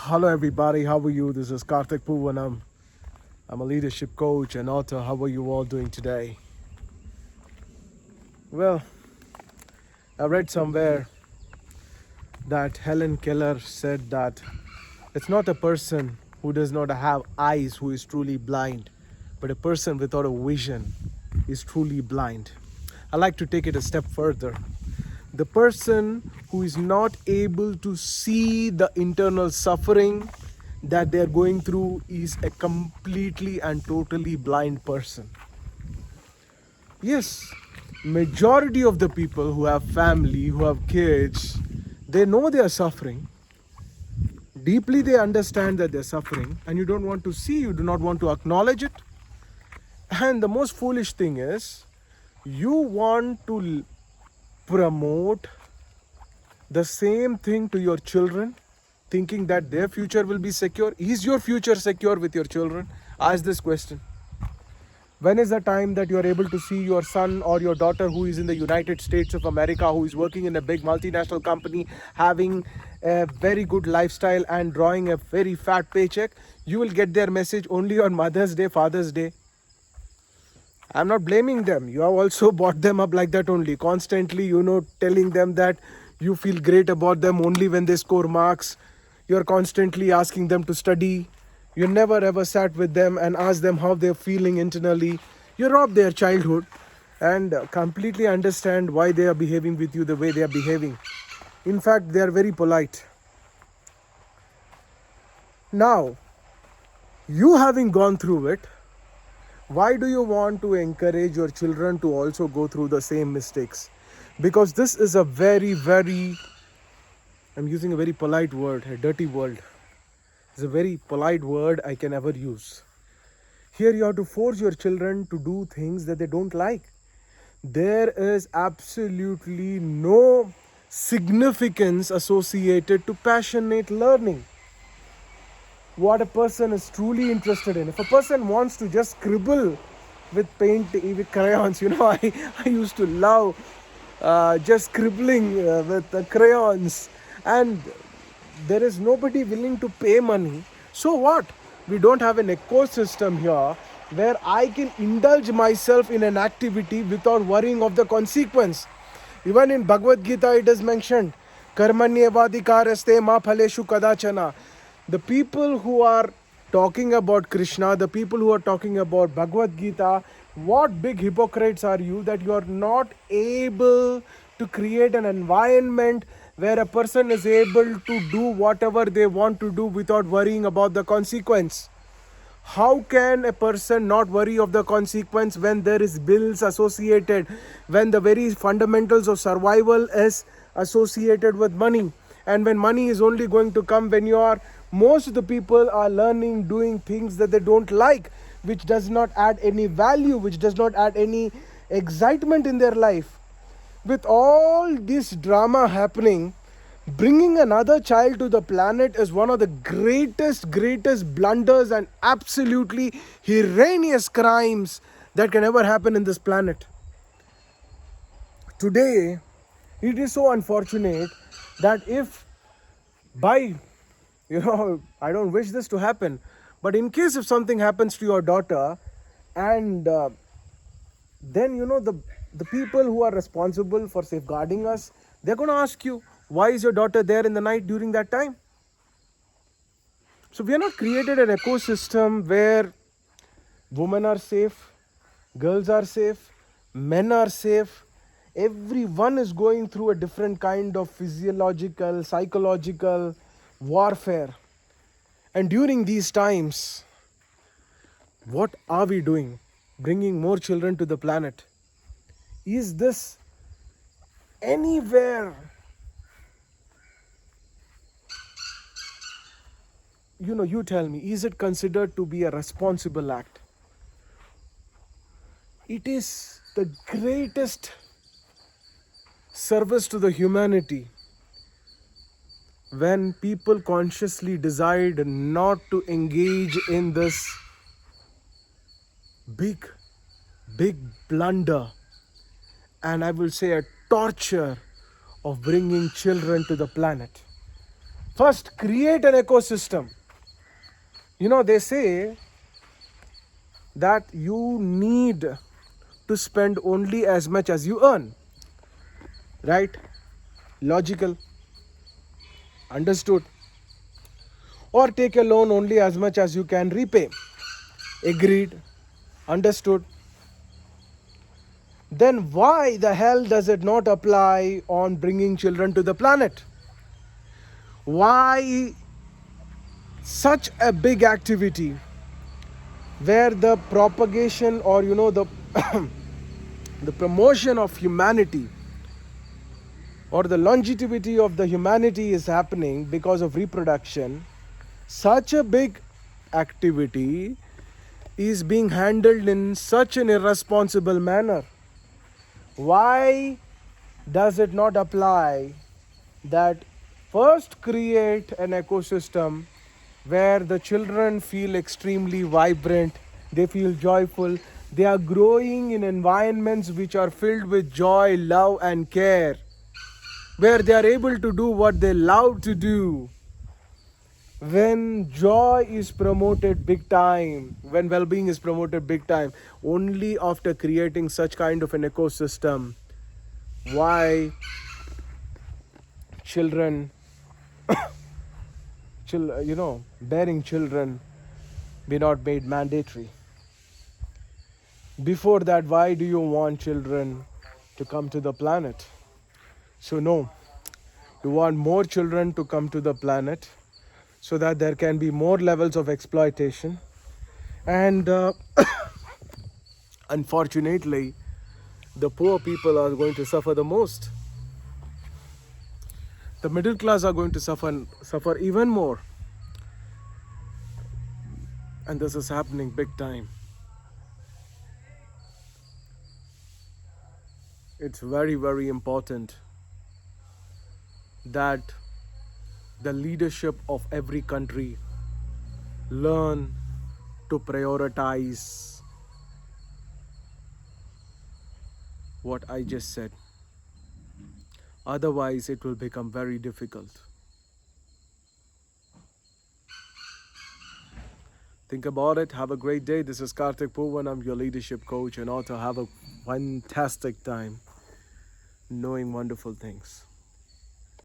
Hello, everybody. How are you? This is Karthik Poovanam. I'm a leadership coach and author. How are you all doing today? Well, I read somewhere that Helen Keller said that it's not a person who does not have eyes who is truly blind, but a person without a vision is truly blind. I like to take it a step further. The person who is not able to see the internal suffering that they are going through is a completely and totally blind person. Yes, majority of the people who have family, who have kids, they know they are suffering. Deeply they understand that they're suffering, and you don't want to see, you do not want to acknowledge it. And the most foolish thing is, you want to promote the same thing to your children, thinking that their future will be secure. Is your future secure with your children? Ask this question. When is the time that you are able to see your son or your daughter who is in the United States of America, who is working in a big multinational company, having a very good lifestyle and drawing a very fat paycheck? You will get their message only on Mother's Day, Father's Day. I'm not blaming them. You have also brought them up like that only. Constantly, telling them that you feel great about them only when they score marks. You're constantly asking them to study. You never ever sat with them and asked them how they're feeling internally. You rob their childhood and completely understand why they are behaving with you the way they are behaving. In fact, they are very polite. Now, you having gone through it, why do you want to encourage your children to also go through the same mistakes? Because this is a very, I'm using a very polite word, a dirty word. It's a very polite word I can ever use. Here you have to force your children to do things that they don't like. There is absolutely no significance associated to passionate learning. What a person is truly interested in. If a person wants to just scribble with paint, with crayons, I used to love just scribbling with crayons, and there is nobody willing to pay money. So what? We don't have an ecosystem here where I can indulge myself in an activity without worrying of the consequence. Even in Bhagavad Gita it is mentioned, Karmanyevadikaraste ma phaleshu kadachana. The people who are talking about Krishna, the people who are talking about Bhagavad Gita, what big hypocrites are you that you are not able to create an environment where a person is able to do whatever they want to do without worrying about the consequence? How can a person not worry of the consequence when there is bills associated, when the very fundamentals of survival is associated with money, and when money is only going to come when most of the people are learning, doing things that they don't like, which does not add any value, which does not add any excitement in their life. With all this drama happening, bringing another child to the planet is one of the greatest blunders and absolutely heinous crimes that can ever happen in this planet. Today, it is so unfortunate that if by, I don't wish this to happen, but in case if something happens to your daughter, and then the people who are responsible for safeguarding us, they're going to ask you, why is your daughter there in the night during that time? So we have not created an ecosystem where women are safe, girls are safe, men are safe. Everyone is going through a different kind of physiological, psychological warfare. And during these times, what are we doing? Bringing more children to the planet. Is this anywhere, you tell me, is it considered to be a responsible act? It is the greatest service to the humanity when people consciously decide not to engage in this big blunder, and I will say a torture of bringing children to the planet. First, create an ecosystem. They say that you need to spend only as much as you earn. Right? Logical. Understood. Or take a loan only as much as you can repay. Agreed. Understood. Then why the hell does it not apply on bringing children to the planet? Why such a big activity where the propagation or the the promotion of humanity or the longevity of the humanity is happening because of reproduction, such a big activity is being handled in such an irresponsible manner? Why does it not apply that first create an ecosystem where the children feel extremely vibrant, they feel joyful, they are growing in environments which are filled with joy, love and care, where they are able to do what they love to do. When joy is promoted big time, when well-being is promoted big time, only after creating such kind of an ecosystem, why children, bearing children be not made mandatory? Before that, why do you want children to come to the planet? So no, you want more children to come to the planet so that there can be more levels of exploitation. And unfortunately, the poor people are going to suffer the most. The middle class are going to suffer even more. And this is happening big time. It's very, very important that the leadership of every country learn to prioritize what I just said. Otherwise, it will become very difficult. Think about it. Have a great day. This is Karthik Poovanam, your leadership coach and author. Have a fantastic time knowing wonderful things.